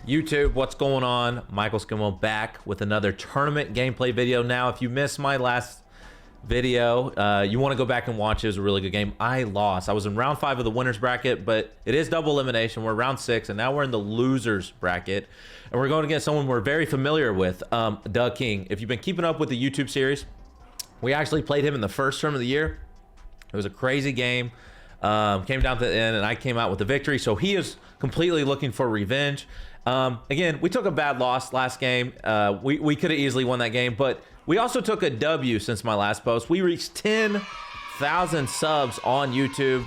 YouTube, what's going on? Michael Skimbo back with another tournament gameplay video. Now, if you missed my last video, you want to go back and watch it. It was a really good game. I lost. I was in round 5 of the winners bracket, but it is double elimination. We're round 6, and now we're in the losers bracket, and we're going against someone we're very familiar with, Doug King. If you've been keeping up with the YouTube series, we actually played him in the first term of the year. It was a crazy game. Came down to the end, and I came out with the victory. So he is completely looking for revenge. Again, we took a bad loss last game. We could have easily won that game, but we also took a W since my last post. We reached 10,000 subs on YouTube.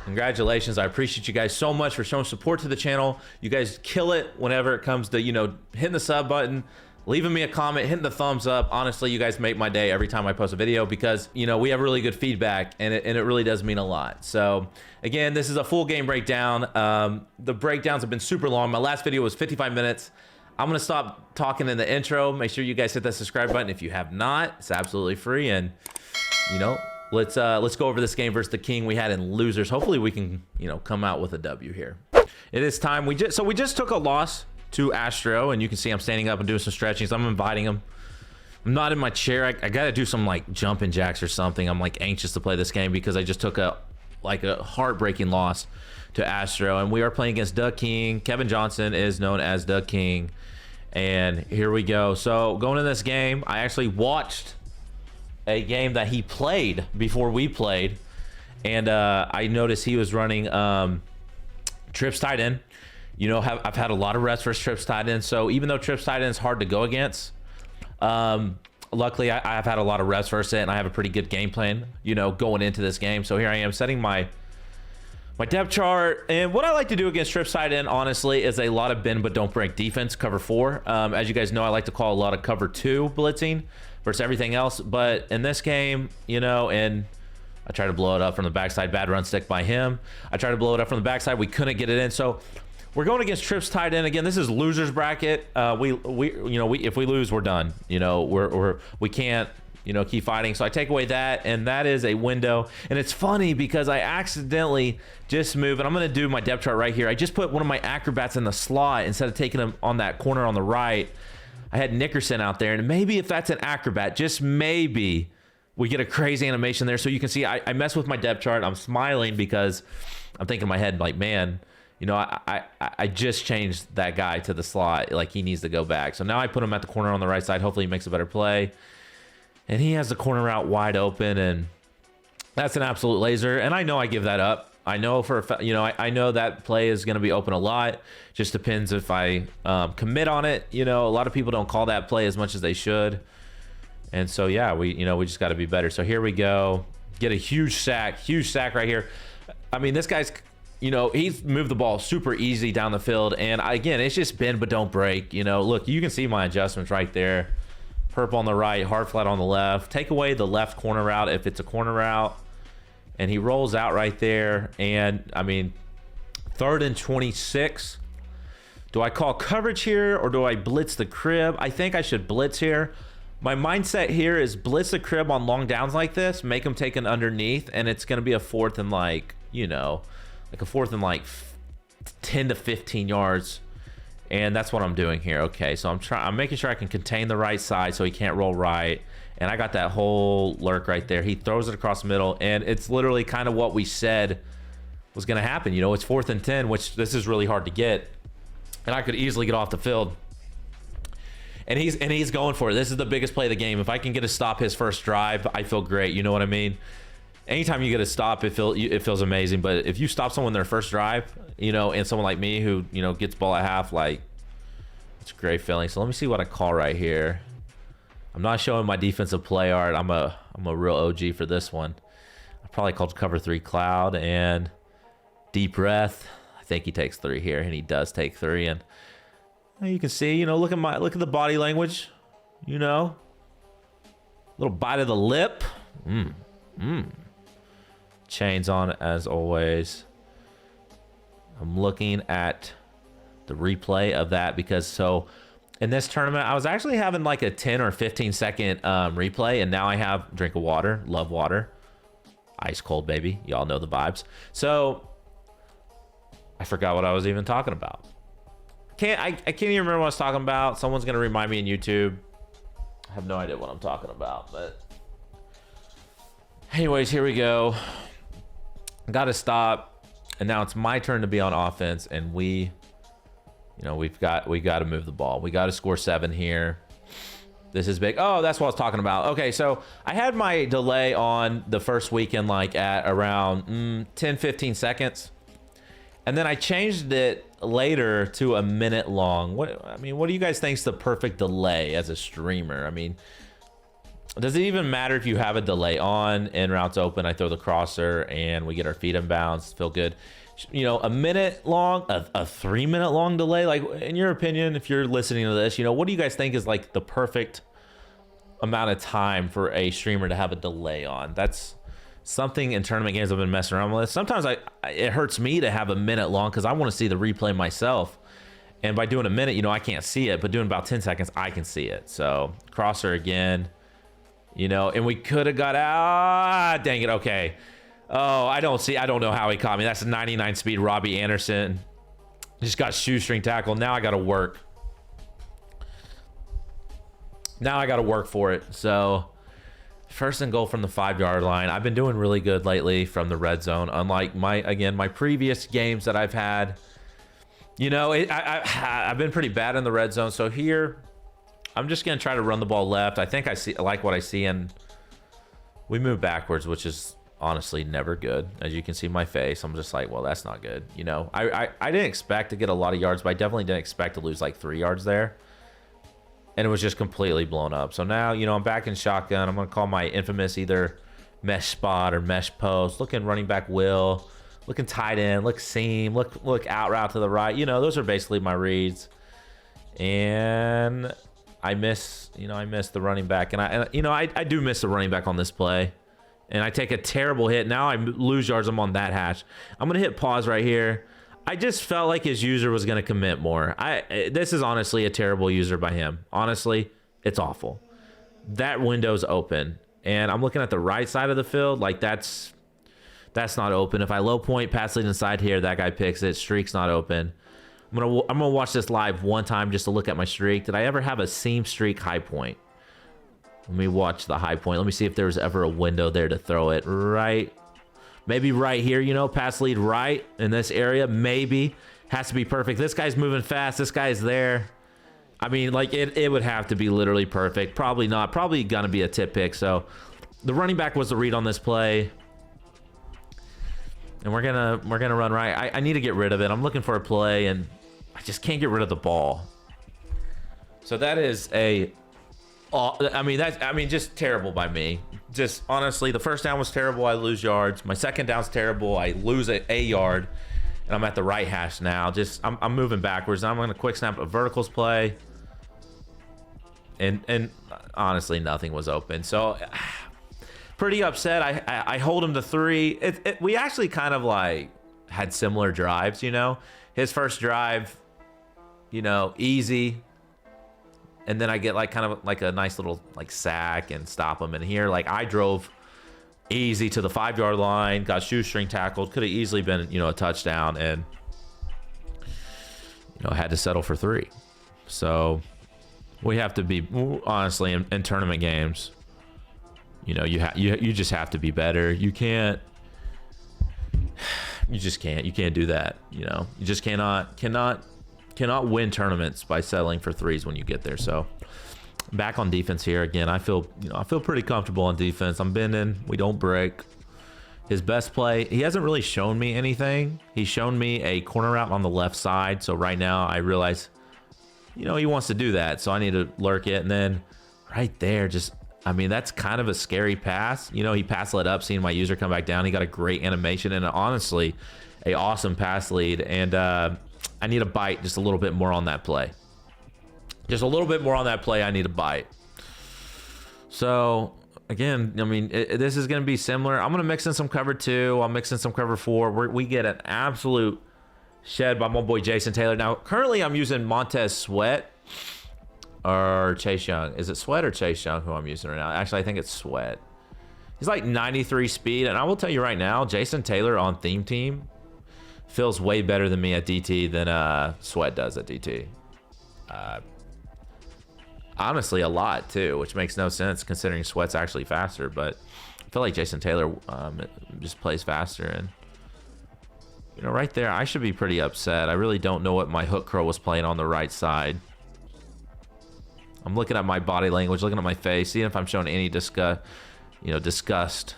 Congratulations. I appreciate you guys so much for showing support to the channel. You guys kill it whenever it comes to, hitting the sub button, leaving me a comment, hitting the thumbs up. Honestly, you guys make my day every time I post a video because, we have really good feedback, and it really does mean a lot. So again, this is a full game breakdown. The breakdowns have been super long. My last video was 55 minutes. I'm going to stop talking in the intro. Make sure you guys hit that subscribe button if you have not. It's absolutely free. And, let's go over this game versus the King we had in losers. Hopefully we can, come out with a W here. It is time. We just took a loss to Astro, and you can see I'm standing up and doing some stretching. So I'm inviting him. I'm not in my chair. I got to do some like jumping jacks or something. I'm like anxious to play this game because I just took a heartbreaking loss to Astro, and we are playing against Doug King. Kevin Johnson is known as Doug King, and here we go. So going in this game, I actually watched a game that he played before we played, and I noticed he was running trips tight end. I've had a lot of reps versus trips tight end, so even though trips tight end is hard to go against, luckily I've had a lot of reps versus it, and I have a pretty good game plan, going into this game. So here I am setting my depth chart, and what I like to do against trips tight end, honestly, is a lot of bend but don't break defense, cover 4. As you guys know, I like to call a lot of cover 2 blitzing versus everything else, but in this game, and I tried to blow it up from the backside. Bad run stick by him. I tried to blow it up from the backside. We couldn't get it in. So we're going against trips tight end again. This is losers bracket. If we lose, we're done. We can't keep fighting. So I take away that, and that is a window. And it's funny because I accidentally just moved, and I'm going to do my depth chart right here. I just put one of my acrobats in the slot instead of taking him on that corner on the right. I had Nickerson out there, and maybe if that's an acrobat, just maybe we get a crazy animation there. So you can see I mess with my depth chart. I'm smiling because I'm thinking in my head, like, man, I just changed that guy to the slot. Like, he needs to go back. So now I put him at the corner on the right side. Hopefully he makes a better play. And he has the corner route wide open, and that's an absolute laser. And I know I give that up. I know for a fact, I know that play is going to be open a lot. Just depends if I commit on it. A lot of people don't call that play as much as they should. And so, yeah, we just got to be better. So here we go. Get a huge sack right here. I mean, this guy's, he's moved the ball super easy down the field. And again, it's just bend but don't break. Look, you can see my adjustments right there. Purple on the right, hard flat on the left. Take away the left corner route if it's a corner route. And he rolls out right there. And, I mean, 3rd and 26. Do I call coverage here or do I blitz the crib? I think I should blitz here. My mindset here is blitz the crib on long downs like this, make him take an underneath, and it's going to be a 4th and like a 4th and like 10 to 15 yards. And that's what I'm doing here. Okay, so I'm making sure I can contain the right side so he can't roll right. And I got that whole lurk right there. He throws it across the middle, and it's literally kind of what we said was going to happen. It's 4th and 10, which this is really hard to get. And I could easily get off the field. And he's going for it. This is the biggest play of the game. If I can get a stop his first drive, I feel great. You know what I mean? Anytime you get a stop, it feels amazing. But if you stop someone their first drive, and someone like me who, gets ball at half, like, it's a great feeling. So let me see what I call right here. I'm not showing my defensive play art. I'm a real OG for this one. I probably called cover 3 cloud and deep breath. I think he takes 3 here, and he does take 3. And you can see, look at the body language, little bite of the lip. Chains on as always. I'm looking at the replay of that because in this tournament, I was actually having like a 10 or 15 second replay, and now I have drink of water, love water, ice cold, baby. Y'all know the vibes. So I forgot what I was even talking about. I can't even remember what I was talking about. Someone's gonna remind me in YouTube. I have no idea what I'm talking about, but anyways, here we go. Got to stop, and now it's my turn to be on offense, and we've got to move the ball. We got to score 7 here. This is big. Oh, that's what I was talking about. Okay, so I had my delay on the first weekend like at around 10-15 seconds. And then I changed it later to a minute long. What do you guys think is the perfect delay as a streamer? I mean, does it even matter if you have a delay on and routes open? I throw the crosser and we get our feet in bounds. Feel good. You know, a minute long, a 3 minute long delay. Like, in your opinion, if you're listening to this, what do you guys think is like the perfect amount of time for a streamer to have a delay on? That's something in tournament games I've been messing around with. Sometimes it hurts me to have a minute long because I want to see the replay myself. And by doing a minute, I can't see it, but doing about 10 seconds, I can see it. So crosser again, and we could have got out. Dang it. Okay. Oh, I don't know how he caught me. That's a 99 speed Robbie Anderson. Just got shoestring tackle. Now I got to work. Now I got to work for it. So first and goal from the 5-yard line. I've been doing really good lately from the red zone. Unlike my previous games that I've had, I've been pretty bad in the red zone. So here, I'm just going to try to run the ball left. I think I like what I see, and we move backwards, which is honestly never good. As you can see my face, I'm just like, well, that's not good. I didn't expect to get a lot of yards, but I definitely didn't expect to lose like 3 yards there. And it was just completely blown up. So now, I'm back in shotgun. I'm going to call my infamous either mesh spot or mesh post. Looking running back will. Looking tight end. Look seam. Look out route to the right. Those are basically my reads. And I miss the running back. And I do miss the running back on this play. And I take a terrible hit. Now I lose yards. I'm on that hash. I'm going to hit pause right here. I just felt like his user was going to commit more. This is honestly a terrible user by him. Honestly, it's awful. That window's open, and I'm looking at the right side of the field. Like that's not open. If I low point, pass lead inside here, that guy picks it. Streak's not open. I'm gonna watch this live one time just to look at my streak. Did I ever have a seam streak high point? Let me watch the high point. Let me see if there was ever a window there to throw it. Right. Maybe right here, pass lead right in this area. Maybe. Has to be perfect. This guy's moving fast. This guy's there. I mean, like, it would have to be literally perfect. Probably not. Probably gonna be a tip pick. So the running back was the read on this play. And we're gonna run right. I need to get rid of it. I'm looking for a play, and I just can't get rid of the ball. So that is just terrible by me. Just honestly, the first down was terrible. I lose yards. My second down's terrible. I lose a yard, and I'm at the right hash now. I'm moving backwards. I'm going to quick snap a verticals play, and honestly, nothing was open. So pretty upset. I hold him to 3. We actually kind of like had similar drives. His first drive, easy. And then I get like kind of like a nice little like sack and stop him. And here, like, I drove easy to the 5-yard line, got shoestring tackled, could have easily been, a touchdown, and had to settle for 3. So we have to be, honestly, in tournament games, you just have to be better. You can't do that. You just cannot win tournaments by settling for 3s when you get there. So back on defense here again. I feel pretty comfortable on defense. I'm bending. We don't break. His best play, he hasn't really shown me anything. He's shown me a corner route on the left side. So right now I realize, he wants to do that. So I need to lurk it. And then right there, that's kind of a scary pass. He pass led up, seeing my user come back down. He got a great animation and honestly a awesome pass lead. And I need to bite just a little bit more on that play. Just a little bit more on that play. I need to bite. So again, this is going to be similar. I'm going to mix in some cover 2. I'll mix in some cover 4. We get an absolute shed by my boy Jason Taylor. Now, currently I'm using Montez Sweat or Chase Young. Is it Sweat or Chase Young who I'm using right now? Actually, I think it's Sweat. He's like 93 speed. And I will tell you right now, Jason Taylor on Theme Team, feels way better than me at DT than Sweat does at DT. Honestly, a lot too, which makes no sense considering Sweat's actually faster. But I feel like Jason Taylor just plays faster, and you know, right there, I should be pretty upset. I really don't know what my hook curl was playing on the right side. I'm looking at my body language, looking at my face, seeing if I'm showing any disgust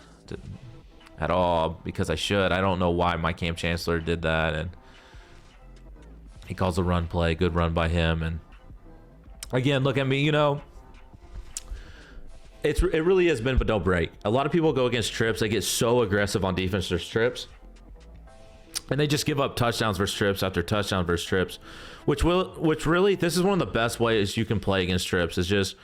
at all, because I should. I don't know why my Cam Chancellor did that, and he calls a run play, good run by him. And again, look at me, you know, it really has been but don't break. A lot of people go against trips, they get so aggressive on defense versus trips, and they just give up touchdowns versus trips after touchdown versus trips, which really, this is one of the best ways you can play against trips, is just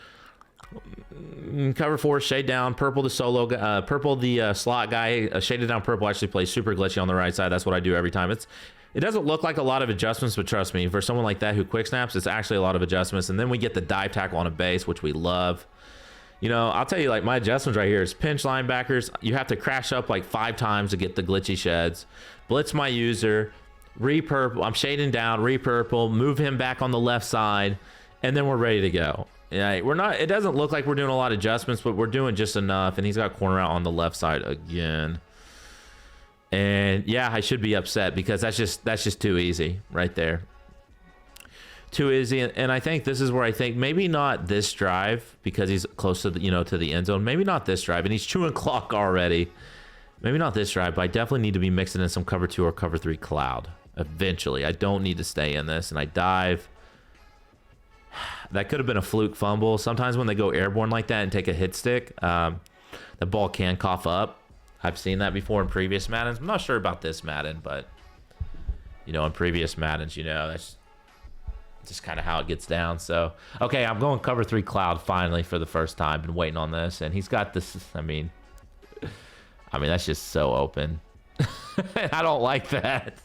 cover 4, shade down, purple the solo, purple the slot guy, shaded down purple actually plays super glitchy on the right side. That's what I do every time. It doesn't look like a lot of adjustments, but trust me, for someone like that who quick snaps, it's actually a lot of adjustments. And then we get the dive tackle on a base, which we love. You know, I'll tell you, like, my adjustments right here is pinch linebackers. You have to crash up like 5 times to get the glitchy sheds. Blitz my user, re-purple, I'm shading down, re-purple, move him back on the left side, and then we're ready to go. Yeah, we're not, it doesn't look like we're doing a lot of adjustments, but we're doing just enough. And he's got corner out on the left side again. And yeah, I should be upset because that's just too easy right there. Too easy. And I think this is where I think maybe not this drive, because he's close to the, you know, to the end zone. Maybe not this drive, and he's chewing clock already. Maybe not this drive, but I definitely need to be mixing in some cover 2 or cover 3 cloud eventually. I don't need to stay in this, and I dive. That could have been a fluke fumble. Sometimes when they go airborne like that and take a hit stick, the ball can cough up. I've seen that before in previous Maddens. I'm not sure about this Madden, but you know, in previous Maddens, you know, that's just kind of how it gets down. So, okay, I'm going cover 3 cloud finally for the first time. Been waiting on this, and he's got this. I mean, that's just so open. I don't like that.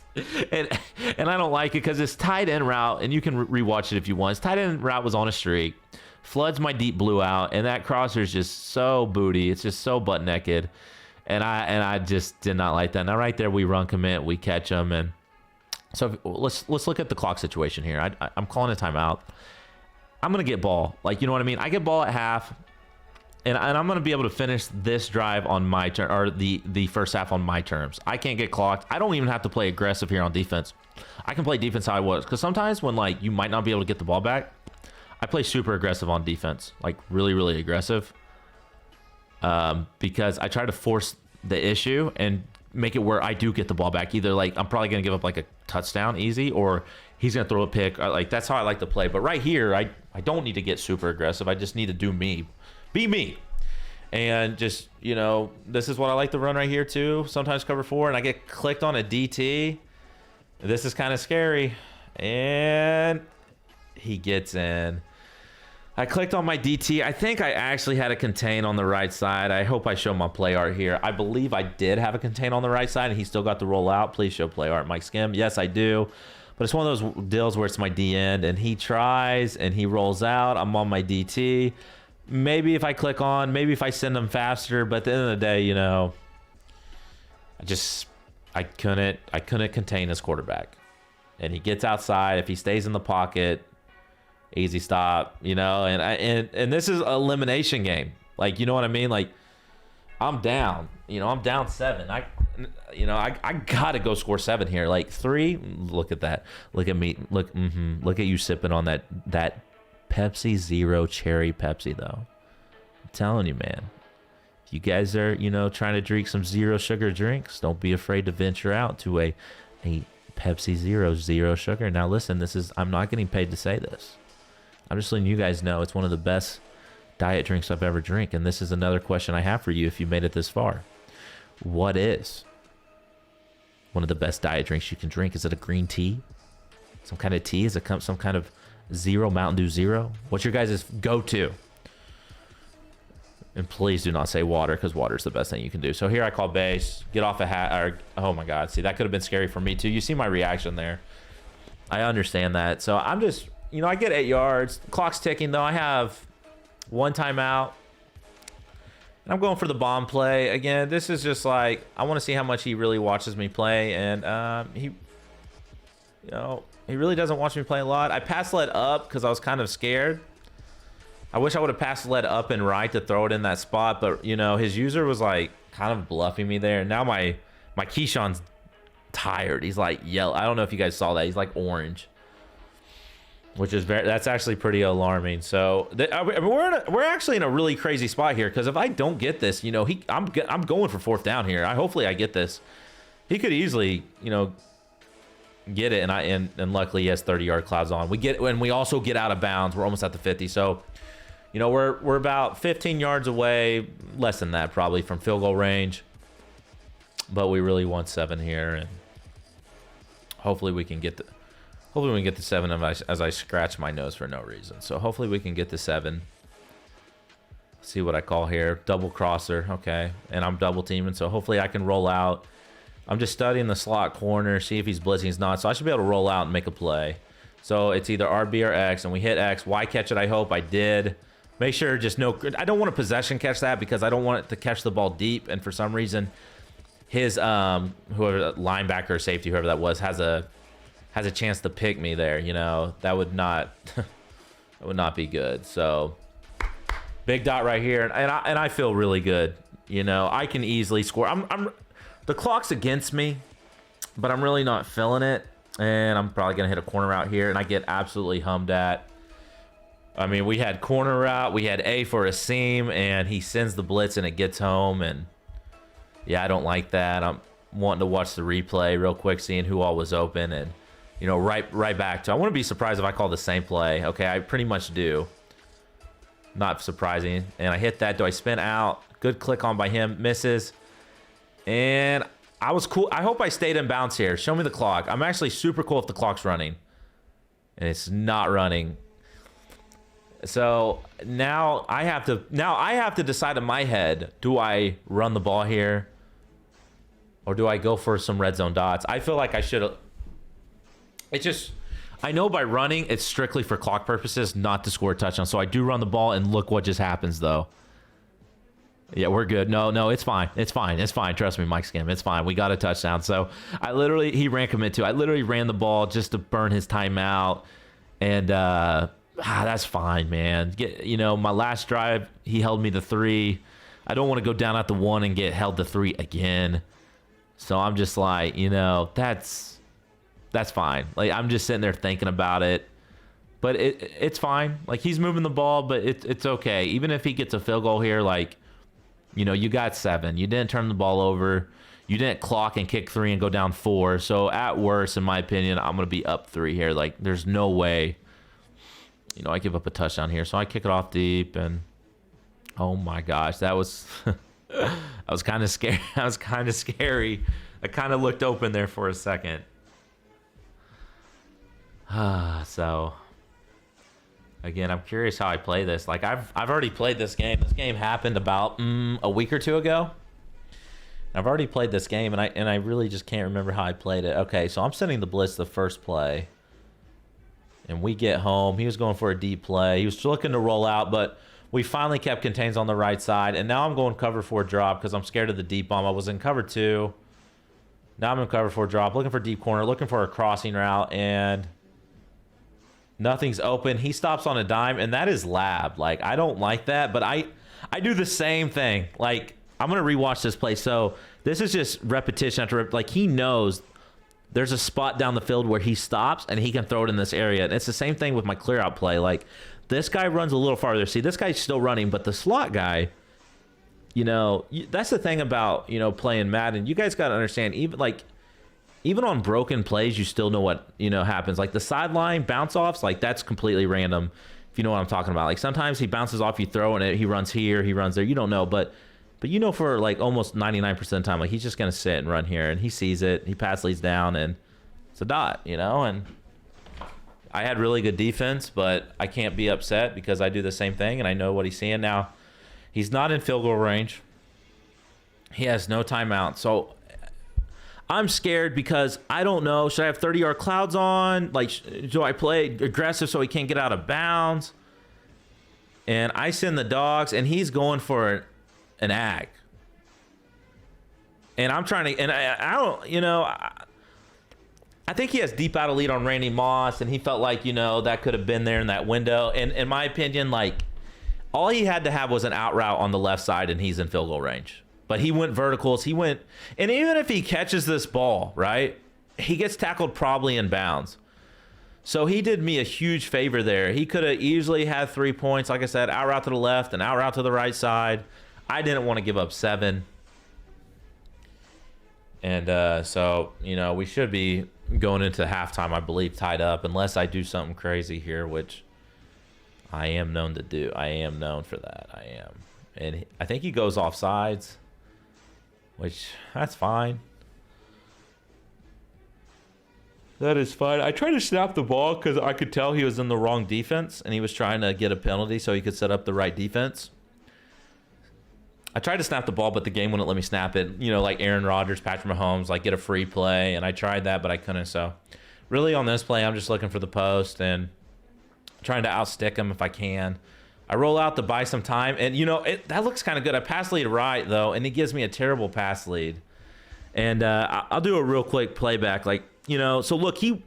And I don't like it because it's tight end route, and you can rewatch it if you want. His tight end route was on a streak, floods my deep blue out, and that crosser is just so booty. It's just so butt naked, and I just did not like that. Now right there, we run commit, we catch him, and so let's look at the clock situation here. I'm calling a timeout. I'm gonna get ball, like, you know what I mean. I get ball at half. And I'm going to be able to finish this drive on my turn, or the first half on my terms. I can't get clocked. I don't even have to play aggressive here on defense. I can play defense how I was. Because sometimes when, like, you might not be able to get the ball back, I play super aggressive on defense. Like, really, really aggressive. Because I try to force the issue and make it where I do get the ball back. Either, like, I'm probably going to give up, like, a touchdown easy, or he's going to throw a pick. Like, that's how I like to play. But right here, I don't need to get super aggressive. I just need to do me. Be me. And just, you know, this is what I like to run right here too. Sometimes cover 4, and I get clicked on a DT. This is kind of scary. And he gets in. I clicked on my DT. I think I actually had a contain on the right side. I hope I show my play art here. I believe I did have a contain on the right side, and he still got the roll out. Please show play art, Mike Skim. Yes, I do. But it's one of those deals where it's my D end, and he tries, and he rolls out. I'm on my DT. Maybe if I click on, maybe if I send them faster, but at the end of the day, you know, I couldn't contain his quarterback. And he gets outside. If he stays in the pocket, easy stop, you know, and this is an elimination game. Like, you know what I mean? Like, I'm down, you know, I'm down 7. I gotta go score 7 here. Like 3, look at that. Look at me. Look at you sipping on that Pepsi Zero cherry Pepsi, though. I'm telling you, man. If you guys are, you know, trying to drink some zero sugar drinks, don't be afraid to venture out to a Pepsi Zero sugar. Now, listen, I'm not getting paid to say this. I'm just letting you guys know it's one of the best diet drinks I've ever drank. And this is another question I have for you if you made it this far. What is one of the best diet drinks you can drink? Is it a green tea? Some kind of tea? Is it some kind of Zero, Mountain Dew Zero? What's your guys' go-to? And please do not say water, because water is the best thing you can do. So here I call base, get off a hat, or oh my God, see, that could have been scary for me too. You see my reaction there. I understand that. So I'm just, you know, I get 8 yards. The clock's ticking though. I have 1 timeout. And I'm going for the bomb play. Again, this is just like, I want to see how much he really watches me play. And You know, he really doesn't watch me play a lot. I passed lead up because I was kind of scared. I wish I would have passed lead up and right to throw it in that spot, but you know, his user was like kind of bluffing me there. And now my Keyshawn's tired. He's like yellow. I don't know if you guys saw that. He's like orange, which is that's actually pretty alarming. So I mean, we're actually in a really crazy spot here, because if I don't get this, you know, I'm going for 4th down here. Hopefully I get this. He could easily, you know, get it, and luckily he has 30-yard clouds on. We also get out of bounds. We're almost at the 50. So, you know, we're about 15 yards away, less than that probably, from field goal range. But we really want 7 here, and hopefully we can get the 7 as I scratch my nose for no reason. So hopefully we can get the 7. See what I call here, double crosser. Okay, and I'm double teaming, so hopefully I can roll out. I'm just studying the slot corner, see if he's blitzing. He's not, so I should be able to roll out and make a play. So it's either RB or X, and we hit X. Why catch it? I hope I did. Make sure just no. I don't want a possession catch that, because I don't want it to catch the ball deep. And for some reason, his whoever, linebacker or safety, whoever that was, has a chance to pick me there. You know, that would not that would not be good. So big dot right here, and I feel really good. You know, I can easily score. The clock's against me, but I'm really not feeling it. And I'm probably going to hit a corner route here, and I get absolutely hummed at. I mean, we had corner route, we had A for a seam, and he sends the blitz, and it gets home. And, yeah, I don't like that. I'm wanting to watch the replay real quick, seeing who all was open. And, you know, right back to, I wouldn't be surprised if I call the same play. Okay, I pretty much do. Not surprising. And I hit that. Do I spin out? Good click on by him. Misses. And I was cool. I hope I stayed in bounds here. Show me the clock. I'm actually super cool if the clock's running. And it's not running. So now I have to decide in my head, do I run the ball here? Or do I go for some red zone dots? I feel like I should have. It's just, I know by running, it's strictly for clock purposes, not to score a touchdown. So I do run the ball, and look what just happens, though. Yeah, we're good. No, it's fine. It's fine. It's fine. Trust me, Mike Skim. It's fine. We got a touchdown. So he ran commit too. I literally ran the ball just to burn his timeout. And that's fine, man. You know, my last drive, he held me to 3. I don't want to go down at the 1 and get held to 3 again. So I'm just like, you know, that's fine. Like, I'm just sitting there thinking about it. But it's fine. Like, he's moving the ball, but it's okay. Even if he gets a field goal here, like, you know, you got 7. You didn't turn the ball over. You didn't clock and kick 3 and go down 4. So at worst, in my opinion, I'm going to be up 3 here. Like, there's no way, you know, I give up a touchdown here. So I kick it off deep, and oh my gosh, that was that was kind of scary. That was kind of scary. I kind of looked open there for a second. So again, I'm curious how I play this. Like, I've already played this game. This game happened about a week or 2 ago. I've already played this game, and I really just can't remember how I played it. Okay, so I'm sending the blitz the first play, and we get home. He was going for a deep play. He was looking to roll out, but we finally kept contains on the right side, and now I'm going cover 4 drop because I'm scared of the deep bomb. I was in cover 2. Now I'm in cover 4 drop, looking for deep corner, looking for a crossing route, and nothing's open. He stops on a dime, and that is lab. Like, I don't like that, but I do the same thing. Like, I'm going to rewatch this play. So this is just repetition after like, he knows there's a spot down the field where he stops and he can throw it in this area. And it's the same thing with my clear out play. Like, this guy runs a little farther. See, this guy's still running, but the slot guy, you know, that's the thing about, you know, playing Madden. You guys got to understand, even on broken plays, you still know what, you know, happens. Like the sideline bounce offs, like that's completely random. If you know what I'm talking about. Like sometimes he bounces off, you throw and he runs here, he runs there. You don't know, but you know, for like almost 99% of the time, like he's just gonna sit and run here, and he sees it. He pass leads down, and it's a dot, you know. And I had really good defense, but I can't be upset because I do the same thing, and I know what he's seeing now. He's not in field goal range. He has no timeout, so I'm scared because I don't know. Should I have 30-yard clouds on? Like, do I play aggressive so he can't get out of bounds? And I send the dogs, and he's going for an ag. And I'm trying to, and I don't, you know, I think he has deep out of lead on Randy Moss, and he felt like, you know, that could have been there in that window. And in my opinion, like, all he had to have was an out route on the left side, and he's in field goal range. But he went verticals. He went, and even if he catches this ball, right, he gets tackled probably in bounds. So he did me a huge favor there. He could have easily had 3 points. Like I said, out route to the left and out route to the right side. I didn't want to give up 7. And so, you know, we should be going into halftime, I believe, tied up, unless I do something crazy here, which I am known to do. I am known for that. I am. And I think he goes off sides, which that's fine. That is fine. I tried to snap the ball because I could tell he was in the wrong defense, and he was trying to get a penalty so he could set up the right defense. I tried to snap the ball, but the game wouldn't let me snap it. You know, like Aaron Rodgers, Patrick Mahomes, like get a free play, and I tried that, but I couldn't. So really on this play, I'm just looking for the post and trying to outstick him if I can. I roll out to buy some time, and, you know, that looks kind of good. I pass lead right, though, and he gives me a terrible pass lead. And I'll do a real quick playback. Like, you know, so look, he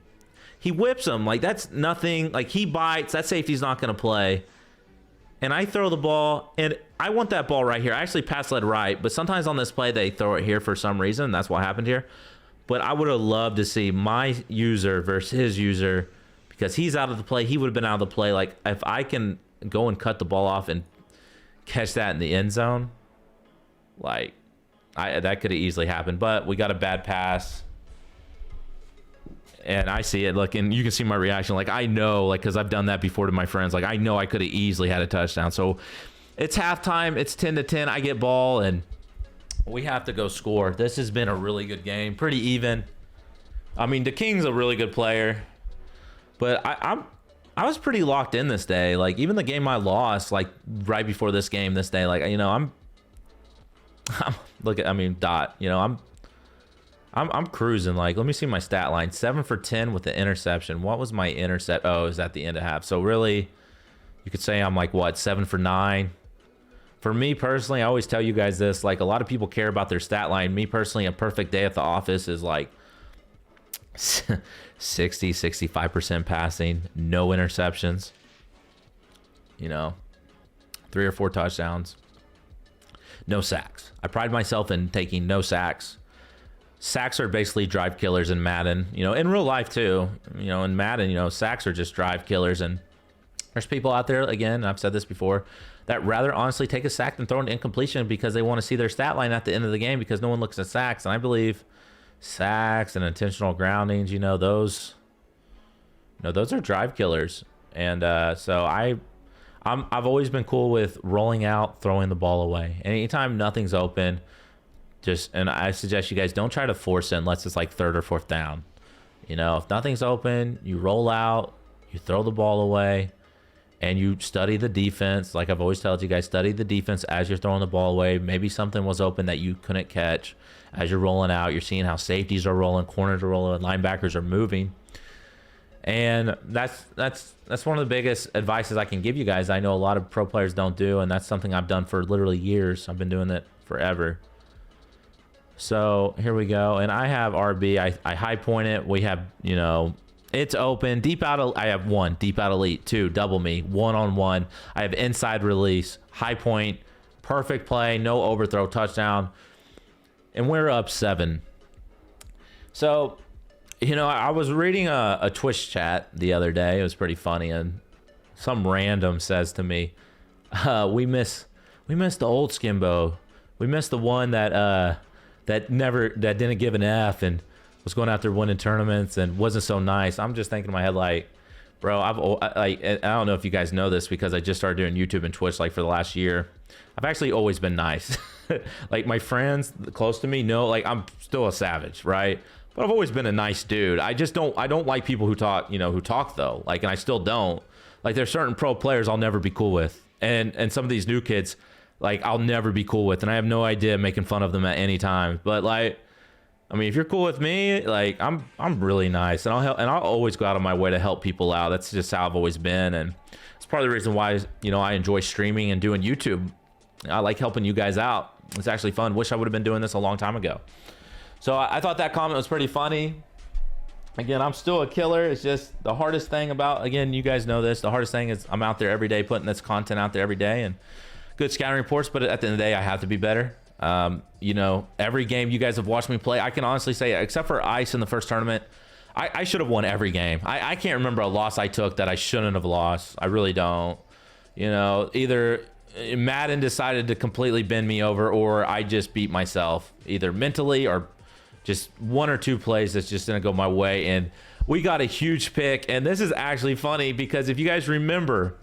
whips him. Like, that's nothing. Like, he bites. That safety's not going to play. And I throw the ball, and I want that ball right here. I actually pass led right, but sometimes on this play they throw it here for some reason. That's what happened here. But I would have loved to see my user versus his user, because he's out of the play. He would have been out of the play. Like, if I can go and cut the ball off and catch that in the end zone, like, that could have easily happened. But we got a bad pass. And I see it, look, and you can see my reaction. Like, I know, like, because I've done that before to my friends. Like, I know I could have easily had a touchdown. So it's halftime. It's 10-10. I get ball, and we have to go score. This has been a really good game. Pretty even. I mean, the King's a really good player. But I was pretty locked in this day. Like, even the game I lost, like, right before this game this day, like, you know, I'm Dot, you know, I'm cruising. Like, let me see my stat line. 7 for 10 with the interception. What was my intercept? Oh, it was at the end of half. So really, you could say I'm like, what, 7 for 9? For me personally, I always tell you guys this, like, a lot of people care about their stat line. Me personally, a perfect day at the office is like 65% passing, no interceptions, you know, 3 or 4 touchdowns, no sacks. I pride myself in taking no sacks. Sacks are basically drive killers in Madden, you know, in real life too. You know, in Madden, you know, sacks are just drive killers. And there's people out there, again, I've said this before, that rather honestly take a sack than throw an incompletion because they want to see their stat line at the end of the game, because no one looks at sacks. And I believe sacks and intentional groundings, you know, those are drive killers. And so I've always been cool with rolling out, throwing the ball away. And anytime nothing's open, and I suggest you guys don't try to force it unless it's like 3rd or 4th down. You know, if nothing's open, you roll out, you throw the ball away, and you study the defense. Like I've always told you guys, study the defense as you're throwing the ball away. Maybe something was open that you couldn't catch. As you're rolling out, you're seeing how safeties are rolling, corners are rolling, linebackers are moving. And that's one of the biggest advices I can give you guys. I know a lot of pro players don't do, and that's something I've done for literally years. I've been doing it forever. So here we go, and I have RB. I high point it. We have, you know, it's open. Deep out. I have 1 deep out elite, 2 double me, 1-on-1. I have inside release, high point, perfect play, no overthrow, touchdown, and we're up 7. So, you know, I was reading a Twitch chat the other day. It was pretty funny, and some random says to me, "We miss the old Skimbo. We miss the one that didn't give an F and was going out there winning tournaments and wasn't so nice." I'm just thinking in my head, like, bro, I don't know if you guys know this, because I just started doing YouTube and Twitch like for the last year. I've actually always been nice. Like, my friends close to me know, like, I'm still a savage, right? But I've always been a nice dude. I don't like people who talk though. Like, and I still don't. Like, there's certain pro players I'll never be cool with. And some of these new kids, like, I'll never be cool with, and I have no idea making fun of them at any time. But, like, I mean, if you're cool with me, like, I'm really nice, and I'll help, and I'll always go out of my way to help people out. That's just how I've always been, and it's part of the reason why, you know, I enjoy streaming and doing YouTube. I like helping you guys out. It's actually fun. Wish I would have been doing this a long time ago. So I thought that comment was pretty funny. Again, I'm still a killer. It's just the hardest thing about, again, you guys know this, the hardest thing is I'm out there every day putting this content out there every day and good scouting reports, but at the end of the day, I have to be better. You know, every game you guys have watched me play, I can honestly say, except for Ice in the first tournament, I should have won every game. I can't remember a loss I took that I shouldn't have lost. I really don't. You know, either Madden decided to completely bend me over or I just beat myself, either mentally or just one or two plays that's just didn't go my way. And we got a huge pick. And this is actually funny because if you guys remember,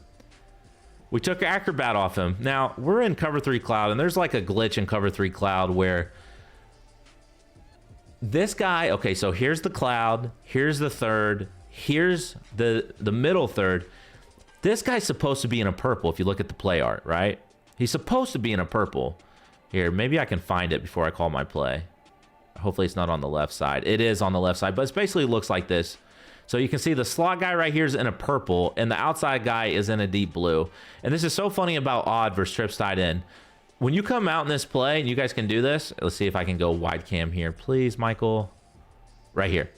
we took Acrobat off him. Now, we're in Cover 3 Cloud, and there's like a glitch in Cover 3 Cloud where this guy, okay, so here's the cloud, here's the third, here's the middle third. This guy's supposed to be in a purple if you look at the play art, right? He's supposed to be in a purple. Here, maybe I can find it before I call my play. Hopefully it's not on the left side. It is on the left side, but it basically looks like this. So you can see the slot guy right here is in a purple, and the outside guy is in a deep blue. And this is so funny about odd versus trips tied in. When you come out in this play, and you guys can do this. Let's see if I can go wide cam here. Please, Michael. Right here.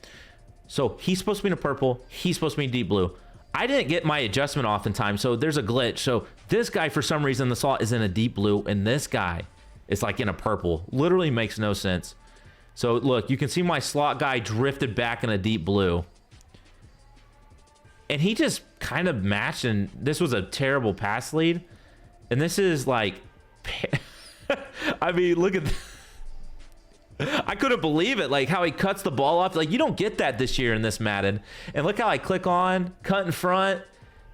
So he's supposed to be in a purple. He's supposed to be in deep blue. I didn't get my adjustment off in time, so there's a glitch. So this guy, for some reason, the slot is in a deep blue, and this guy is like in a purple. Literally makes no sense. So look, you can see my slot guy drifted back in a deep blue. And he just kind of matched, and this was a terrible pass lead. And this is like, I mean, look at I couldn't believe it, like how he cuts the ball off. Like, you don't get that this year in this Madden. And look how I click on, cut in front,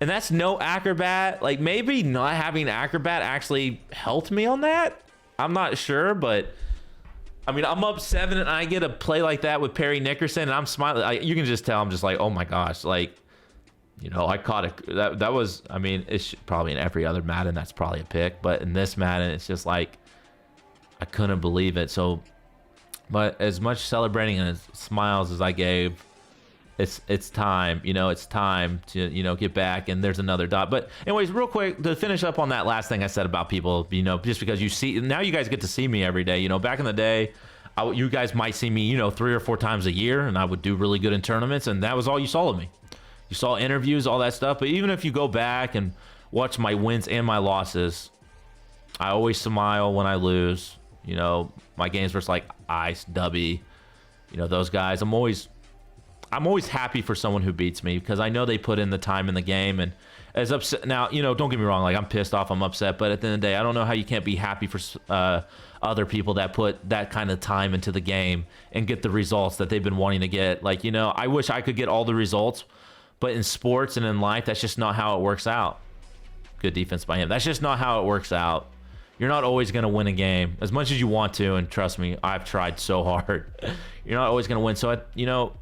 and that's no Acrobat. Like, maybe not having Acrobat actually helped me on that. I'm not sure, but I mean, I'm up 7 and I get a play like that with Perry Nickerson, and I'm smiling. You can just tell I'm just like, oh my gosh, like, you know, I caught it. That was, I mean, it's probably in every other Madden that's probably a pick, but in this Madden, it's just like, I couldn't believe it. So, but as much celebrating and as smiles as I gave, it's time, you know, it's time to, you know, get back, and there's another dot. But anyways, real quick, to finish up on that last thing I said about people, you know, just because you see, now you guys get to see me every day. You know, back in the day, you guys might see me, you know, 3 or 4 times a year, and I would do really good in tournaments, and that was all you saw of me. You saw interviews, all that stuff. But even if you go back and watch my wins and my losses, I always smile when I lose. You know, my games versus like Ice, Dubby, you know, those guys. I'm always happy for someone who beats me because I know they put in the time in the game. And as upset now, you know, don't get me wrong, like I'm pissed off, I'm upset, but at the end of the day, I don't know how you can't be happy for other people that put that kind of time into the game and get the results that they've been wanting to get. Like, you know, I wish I could get all the results, but in sports and in life, that's just not how it works out. Good defense by him. That's just not how it works out. You're not always going to win a game as much as you want to, and trust me, I've tried so hard. You're not always going to win. So, you know,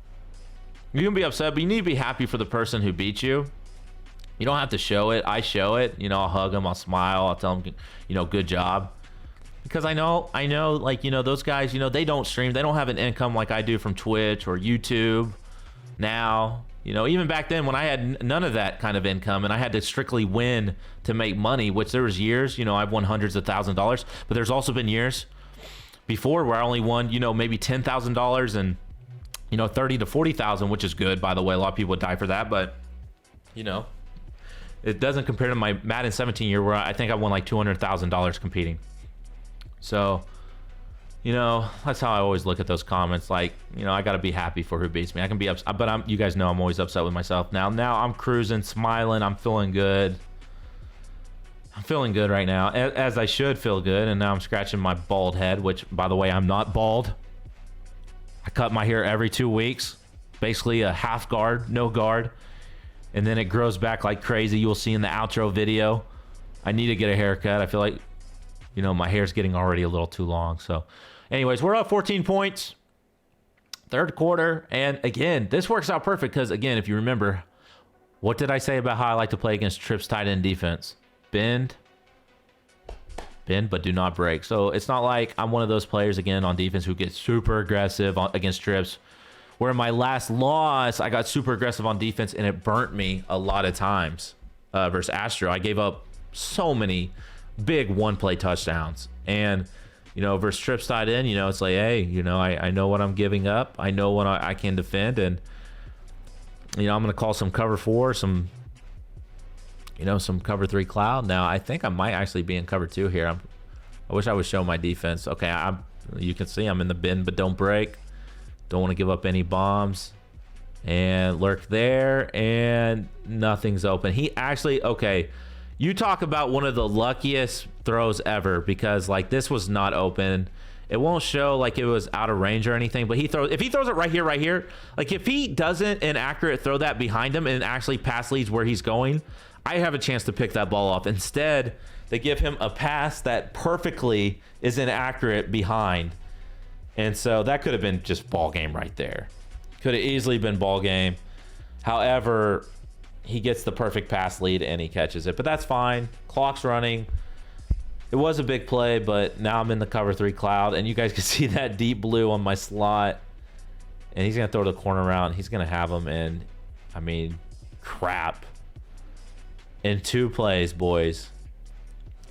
you can be upset, but you need to be happy for the person who beat you. You don't have to show it. I show it. You know, I'll hug them. I'll smile. I'll tell them, you know, good job. Because I know, like, you know, those guys, you know, they don't stream. They don't have an income like I do from Twitch or YouTube now. You know, even back then when I had none of that kind of income and I had to strictly win to make money, which there was years, you know, I've won hundreds of $1,000s, but there's also been years before where I only won, you know, maybe $10,000 and, you know, 30 to 40,000, which is good, by the way. A lot of people would die for that, but, you know, it doesn't compare to my Madden 17 year where I think I won like $200,000 competing. So, you know, that's how I always look at those comments. Like, you know, I got to be happy for who beats me. I can be upset, but you guys know I'm always upset with myself. Now I'm cruising, smiling. I'm feeling good. I'm feeling good right now, as I should feel good. And now I'm scratching my bald head, which, by the way, I'm not bald. I cut my hair every 2 weeks, basically a half guard, no guard. And then it grows back like crazy. You'll see in the outro video. I need to get a haircut. I feel like, you know, my hair's getting already a little too long. So anyways, we're up 14 points, third quarter. And again, this works out perfect because, again, if you remember, what did I say about how I like to play against trips tight end defense? Bend, but do not break. So it's not like I'm one of those players, again, on defense who gets super aggressive against trips. Where in my last loss, I got super aggressive on defense and it burnt me a lot of times versus Astro. I gave up so many big one-play touchdowns. And, you know, versus trips tied in, you know, it's like, hey, you know, I know what I'm giving up. I know what I can defend. And You know, I'm going to call some cover 4, some, you know, some cover 3 cloud. Now, I think I might actually be in cover 2 here. I wish I would show my defense. Okay, you can see I'm in the bend, but don't break. Don't want to give up any bombs. And lurk there, and nothing's open. He actually, okay, you talk about one of the luckiest throws ever, because like this was not open. It won't show like it was out of range or anything, but if he throws it right here, like if he doesn't inaccurate throw that behind him and actually pass leads where he's going, I have a chance to pick that ball off. Instead, they give him a pass that perfectly is inaccurate behind. And so that could have been just ball game right there. Could have easily been ball game. However, he gets the perfect pass lead and he catches it. But that's fine. Clock's running. It was a big play, but now I'm in the cover 3 cloud. And you guys can see that deep blue on my slot. And he's going to throw the corner around. He's going to have him. And, I mean, crap. In 2 plays, boys.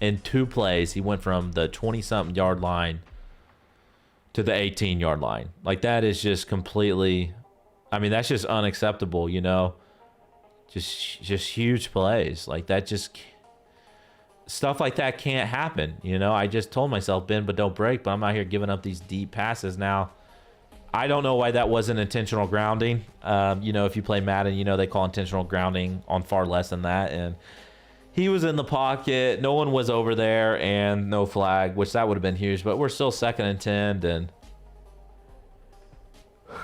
In 2 plays, he went from the 20-something yard line to the 18-yard line. Like, that is just completely... I mean, that's just unacceptable, you know? Just huge plays. Like, that just... Stuff like that can't happen, you know? I just told myself, bend but don't break, but I'm out here giving up these deep passes now. I don't know why that wasn't intentional grounding. You know, if you play Madden, you know they call intentional grounding on far less than that. And he was in the pocket. No one was over there, and no flag, which that would have been huge. But we're still 2nd and 10, and...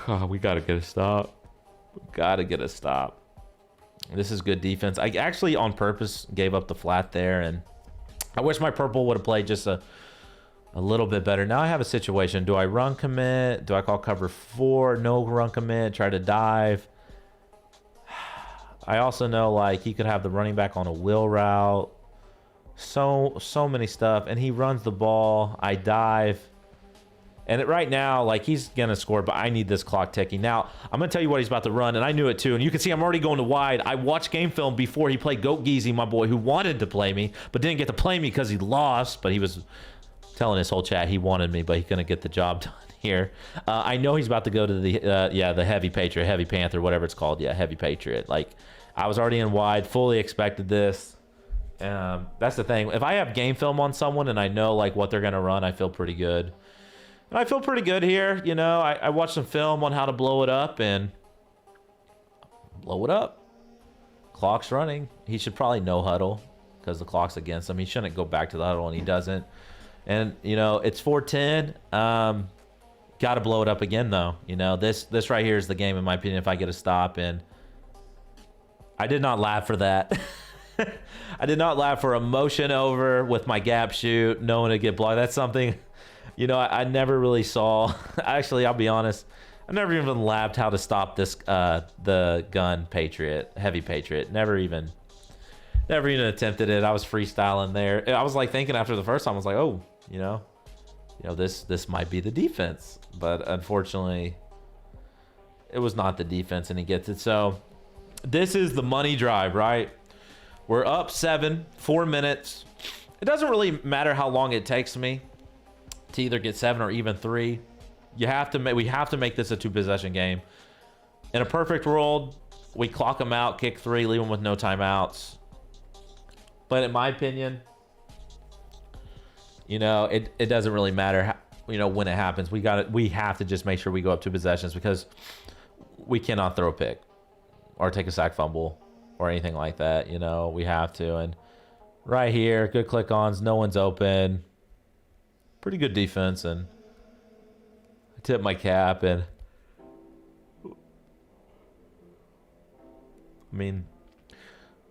Oh, we got to get a stop. We got to get a stop. This is good defense. I actually, on purpose, gave up the flat there, and I wish my purple would have played just a little bit better. Now I have a situation. Do I run commit? Do I call cover 4? No run commit. Try to dive. I also know, like, he could have the running back on a wheel route. So many stuff. And he runs the ball. I dive. And right now, like, he's going to score, but I need this clock ticking. Now, I'm going to tell you what he's about to run, and I knew it too. And you can see I'm already going to wide. I watched game film before he played Goat Geezy, my boy, who wanted to play me, but didn't get to play me because he lost. But he was telling his whole chat he wanted me, but he's going to get the job done here. I know he's about to go to the Heavy Patriot, Heavy Panther, whatever it's called. Yeah, Heavy Patriot. Like, I was already in wide, fully expected this. That's the thing. If I have game film on someone and I know, like, what they're going to run, I feel pretty good. And I feel pretty good here. You know, I watched some film on how to blow it up, and blow it up. Clock's running. He should probably no huddle because the clock's against him. He shouldn't go back to the huddle, and he doesn't. And, you know, it's 4-10. Got to blow it up again, though. You know, this right here is the game, in my opinion, if I get a stop. And I did not laugh for that. I did not laugh for a motion over with my gap shoot, knowing to get blocked. That's something... You know, I never really saw. Actually, I'll be honest. I never even laughed how to stop this the gun Patriot, Heavy Patriot. Never even attempted it. I was freestyling there. I was like thinking after the first time, I was like, oh, you know, this might be the defense. But unfortunately, it was not the defense, and he gets it. So this is the money drive, right? We're up 7, 4 minutes. It doesn't really matter how long it takes me to either get 7 or even 3. We have to make this a 2-possession game. In a perfect world, we clock them out, kick 3, leave them with no timeouts. But in my opinion, you know, it doesn't really matter how, you know, when it happens. We have to just make sure we go up 2 possessions, because we cannot throw a pick or take a sack fumble or anything like that. You know, we have to. And right here, good click-ons, no one's open. Pretty good defense, and I tip my cap, and I mean,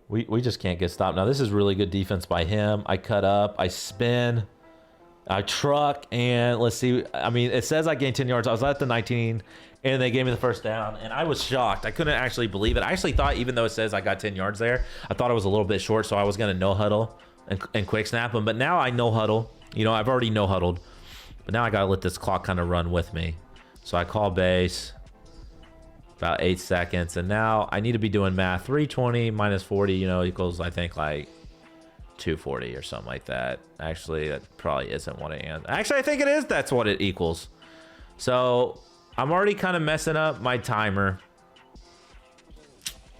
we just can't get stopped. Now, this is really good defense by him. I cut up, I spin, I truck, and let's see. I mean, it says I gained 10 yards. I was at the 19, and they gave me the first down, and I was shocked. I couldn't actually believe it. I actually thought, even though it says I got 10 yards there, I thought it was a little bit short, so I was going to no huddle and quick snap him. But now I no huddle. You know, I've already no huddled, but now I got to let this clock kind of run with me. So I call base, about 8 seconds, and now I need to be doing math. 320 minus 40, you know, equals, I think, like 240 or something like that. Actually, that probably isn't what it is. Actually, I think it is. That's what it equals. So I'm already kind of messing up my timer.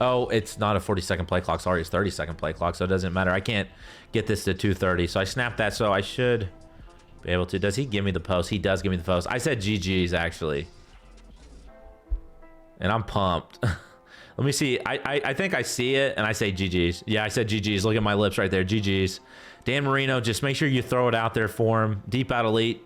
Oh, it's not a 40-second play clock. Sorry, it's 30-second play clock, so it doesn't matter. I can't get this to 2:30, so I snapped that, so I should be able to. Does he give me the post? He does give me the post. I said GG's, actually. And I'm pumped. Let me see. I think I see it, and I say GG's. Yeah, I said GG's. Look at my lips right there. GG's. Dan Marino, just make sure you throw it out there for him. Deep out elite.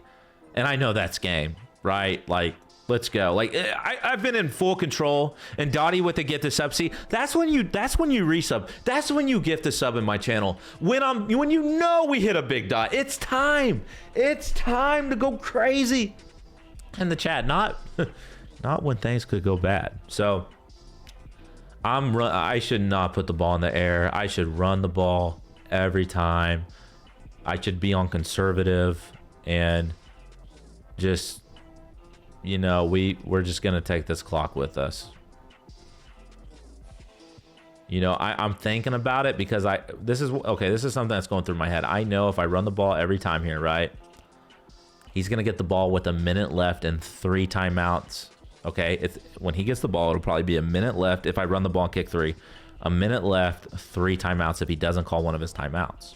And I know that's game, right? Like, let's go. Like, I've been in full control, and Dottie with the get the sub. See, that's when you resub. That's when you gift a sub in my channel. When you know we hit a big dot. It's time. It's time to go crazy. In the chat, not when things could go bad. So I should not put the ball in the air. I should run the ball every time. I should be on conservative and just, you know, we're just gonna take this clock with us. You know, I'm thinking about it because this is something that's going through my head. I know if I run the ball every time here, right, he's gonna get the ball with a minute left and 3 timeouts. Okay, when he gets the ball, it'll probably be a minute left if I run the ball and kick 3. A minute left, 3 timeouts if he doesn't call one of his timeouts.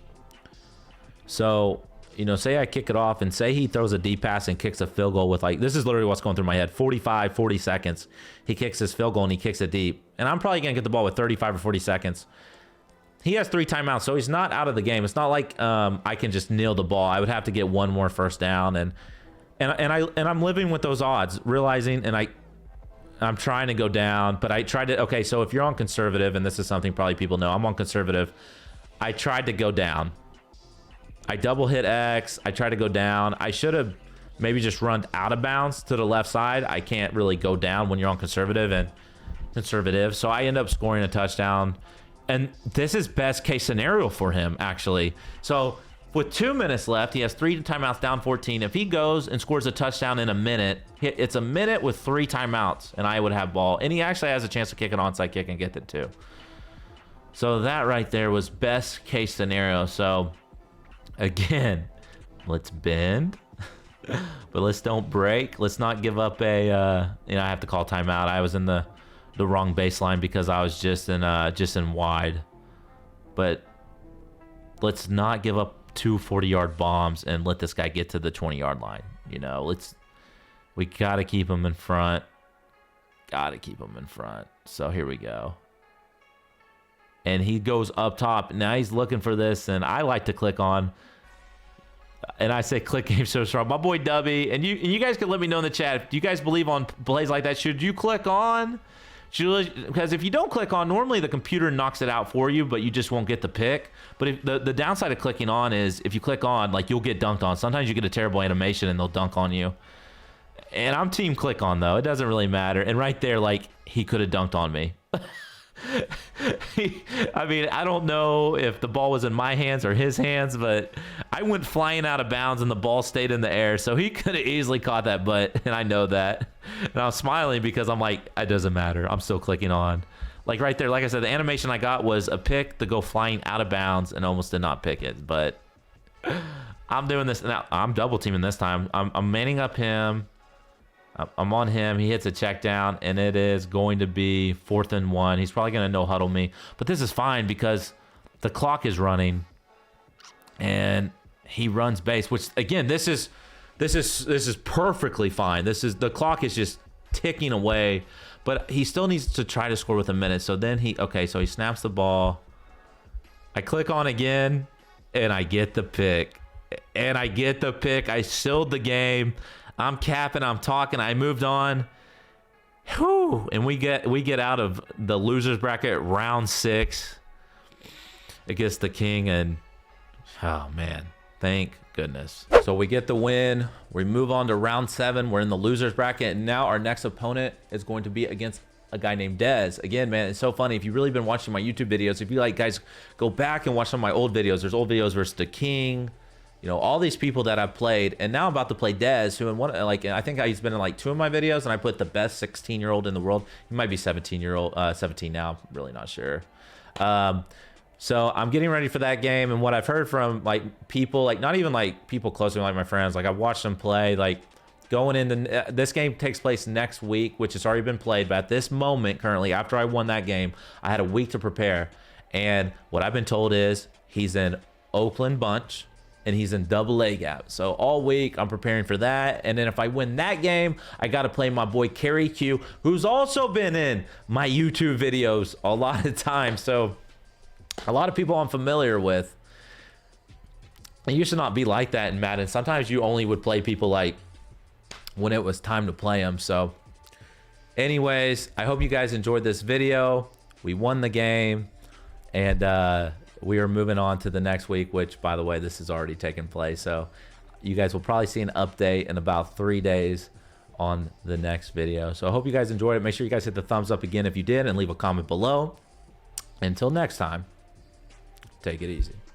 So, you know, say I kick it off and say he throws a deep pass and kicks a field goal with, like, this is literally what's going through my head. 45, 40 seconds. He kicks his field goal and he kicks it deep. And I'm probably going to get the ball with 35 or 40 seconds. He has 3 timeouts, so he's not out of the game. It's not like I can just kneel the ball. I would have to get one more first down. And I'm living with those odds, realizing, and I'm trying to go down, but I tried to, okay, so if you're on conservative, and this is something probably people know, I'm on conservative. I tried to go down. I double hit X. I tried to go down. I should have maybe just run out of bounds to the left side. I can't really go down when you're on conservative. So I end up scoring a touchdown. And this is best case scenario for him, actually. So with 2 minutes left, he has 3 timeouts, down 14. If he goes and scores a touchdown in a minute, it's a minute with 3 timeouts, and I would have ball. And he actually has a chance to kick an onside kick and get it too. So that right there was best case scenario. So again, let's bend, but let's don't break. Let's not give up a, I have to call timeout. I was in the wrong baseline because I was just in wide. But let's not give up 2 40-yard bombs and let this guy get to the 20-yard line. You know, we got to keep him in front. So here we go. And he goes up top. Now he's looking for this, and I like to click on. And I say click game so strong. My boy Dubby, and you guys can let me know in the chat. Do you guys believe on plays like that? Should you click on? Because if you don't click on, normally the computer knocks it out for you, but you just won't get the pick. But if the downside of clicking on is if you click on, like, you'll get dunked on. Sometimes you get a terrible animation and they'll dunk on you. And I'm team click on, though. It doesn't really matter. And right there, like, he could have dunked on me. I mean, I don't know if the ball was in my hands or his hands, but I went flying out of bounds and the ball stayed in the air, so he could have easily caught that butt, and I know that. And I'm smiling because I'm like, it doesn't matter. I'm still clicking on. Like right there, like I said, the animation I got was a pick to go flying out of bounds and almost did not pick it. But I'm doing this now. I'm double teaming this time. I'm manning up him. I'm on him. He hits a check down, and it is going to be 4th and 1. He's probably going to no huddle me, but this is fine because the clock is running, and he runs base. Which again, this is perfectly fine. The clock is just ticking away, but he still needs to try to score with a minute. So then so he snaps the ball. I click on again, and I get the pick. I sealed the game. I'm capping, I'm talking, I moved on. Whew. And we get out of the losers bracket round 6 against the King, and oh man, thank goodness. So we get the win. We move on to round 7. We're in the losers bracket, and now our next opponent is going to be against a guy named Dez. Again, man, it's so funny. If you've really been watching my YouTube videos, if you like, guys, go back and watch some of my old videos. There's old videos versus the King. You know, all these people that I've played, and now I'm about to play Dez, who in one, like, I think he's been in like 2 of my videos, and I put the best 16-year-old in the world. He might be 17 now, really not sure. So I'm getting ready for that game, and what I've heard from like people, like not even like people close to me, like my friends, like I've watched them play, like going into this game takes place next week, which has already been played. But at this moment, currently, after I won that game, I had a week to prepare. And what I've been told is he's in Oakland Bunch and he's in double A gap. So all week I'm preparing for that. And then if I win that game, I got to play my boy Carry Q, who's also been in my YouTube videos a lot of times. So a lot of people I'm familiar with. It used to not be like that in Madden. Sometimes you only would play people like when it was time to play them. So anyways, I hope you guys enjoyed this video. We won the game, and we are moving on to the next week, which, by the way, this has already taken place. So you guys will probably see an update in about 3 days on the next video. So I hope you guys enjoyed it. Make sure you guys hit the thumbs up again if you did, and leave a comment below. Until next time, take it easy.